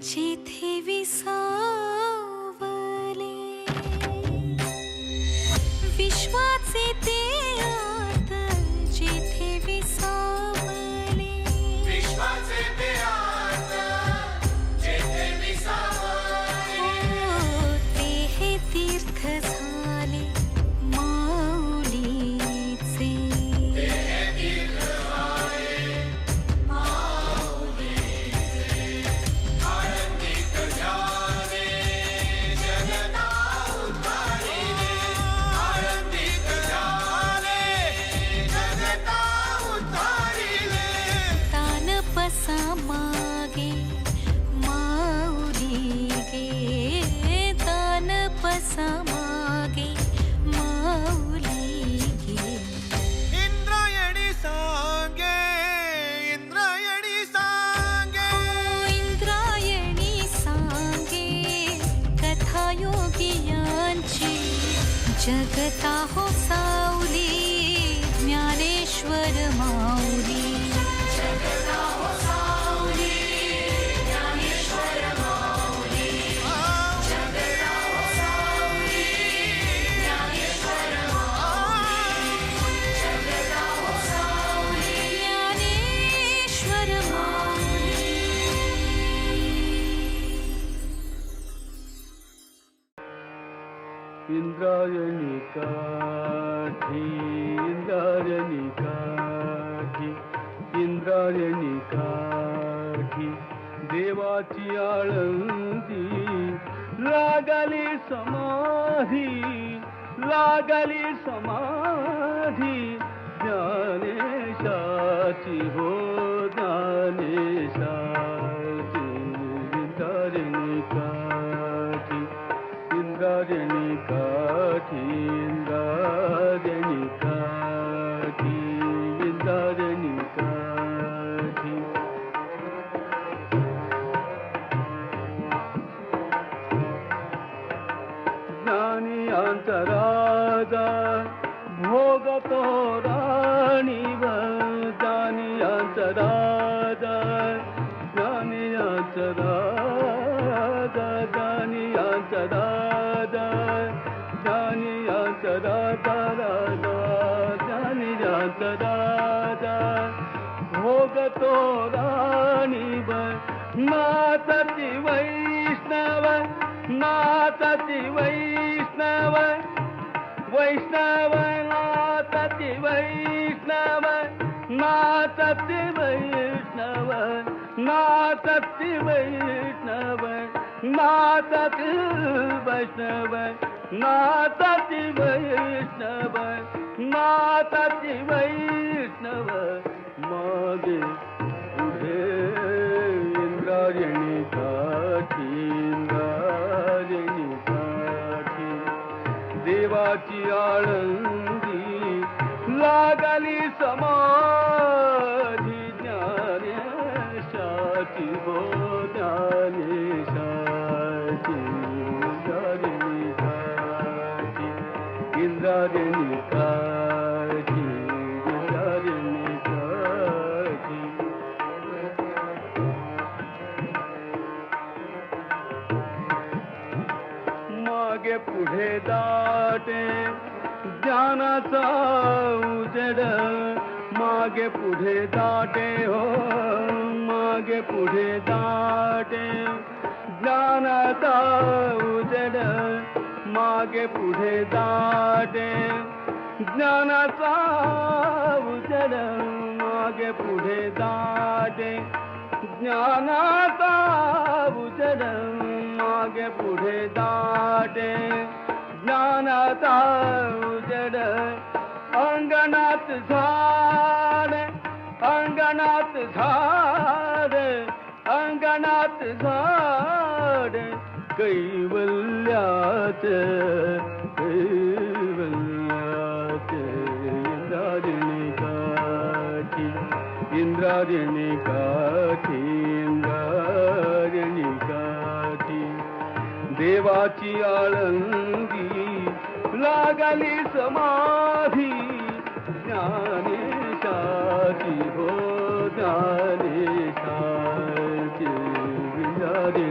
जिथे विसावले विश्वाचे ते आत, जिथे विसावले विश्वाचे ते आत, जेथे विसावले. ते हे तीर्थ झाले माऊलीचे. ते हे तीर्थ झाले माऊलीचे. आळंदीत झाले जगता उद्धारिले. आळंदीत झाले जगता उद्धारिले. तानपसा मागे माऊली गे, तानपसा मागे माऊली गे. इंद्रायणी सांगे, इंद्रायणी सांगे. इंद्रायणी सांगे कथा योगियांची. जगता हो सावली ज्ञानेश्वर माऊली. जगता हो सावली ज्ञानेश्वर माऊली. जगता हो सावली ज्ञानेश्वर माऊली. जगता हो सावली ज्ञानेश्वर माऊली. इंद्रायणी काठी, इंद्रायणी काठी, इंद्रायणी काठी, देवाची आळंदी लागली समाधी, लागली समाधी. ज्ञानेशाची हो ज्ञानेशाची. इंद्रायणी काठी, इंद्रायणी काठी, इंद्रायणी काठी, इंद्रायणी काठी. ज्ञानी अंतराजा भोगतो राणीवर. ज्ञानी अंतराजा, ज्ञानी अंतराजा, ज्ञानी अंतराजा, ज्ञानी अंतराजा, ज्ञानी अंतराजा भोगतो राणीवर. नाथती वैष्णव, नाथती वैष्णव, वैष्णव नाथती वैष्णव, नाथती वैष्णव, नाथती वैष्णव, नाथती वैष्णव, नाथती वैष्णव, नाथती वैष्णव. मागे पुढे इंद्रायणी काठी, इंद्रायणी काठी, देवाची आळंदी लागली समाधी. ज्ञानेशाची हो ज्ञानेशाची. इंद्रायणी काठी, इंद्रायणी काठी, इंद्रायणी काठी. मागे पुढे दाटे ज्ञानाचा उजेड. मागे पुढे दाटे हो, मागे पुढे दाटे ज्ञानाचा उजेड. मागे पुढे दाटे ज्ञानाचा उजेड. मागे पुढे दाटे ज्ञानाचा उजेड. मागे पुढे दाटे ज्ञानाचा उजेड. अंगणात झाड, अंगणात झाड, अंगणात झाड. कैवल्यात, कैवल्यात. इंद्रायणी काठी, इंद्रायणी काठी, इंद्रायणी काठी, देवाची आळंदी लागली समाधी. ज्ञानेशाची हो ज्ञानेशाची. विचारे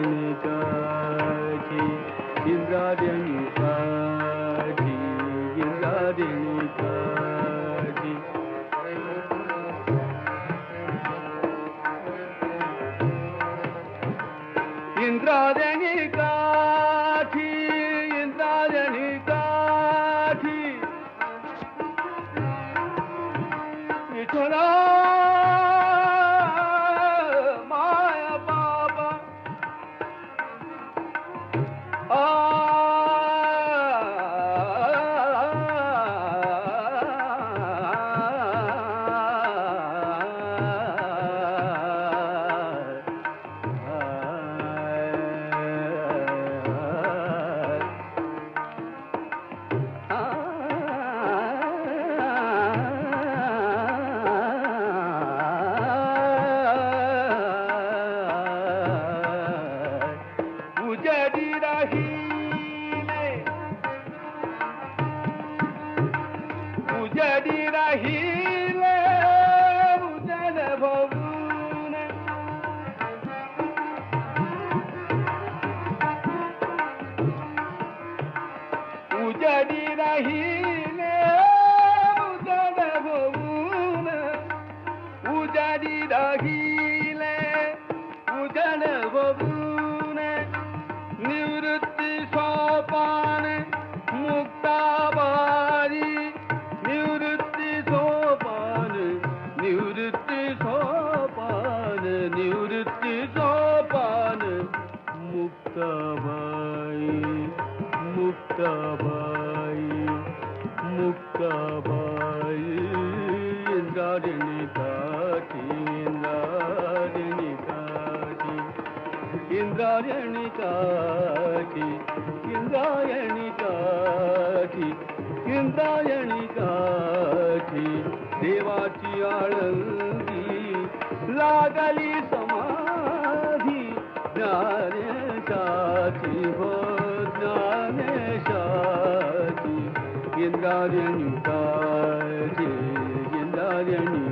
इंद्रायणी काठी इंद्रायणी काठी विठ्ठला माया बाबा उजड़ी रहीले उजड़ी रहीले उजड़ भवन उजड़ी रहीले उजड़ भवन उजड़ी रहीले उजड़ भवन निवृत्ति सोपान मुक्ताबारी निवृत्ति सोपान निवृत्ति सोपान निवृत्ति सोपान मुक्ताबाई मुक्ताबाई मुक्ताबाई इंद्रायणी काठी इंद्रायणी काठी इंद्रायणी काठी इंद्रायणी काठी इंद्रायणी काठी देवाची आळंदी लागली समाधी ज्ञानेशाची हो ज्ञानेशाची इंद्रायणी काठी इंद्रायणी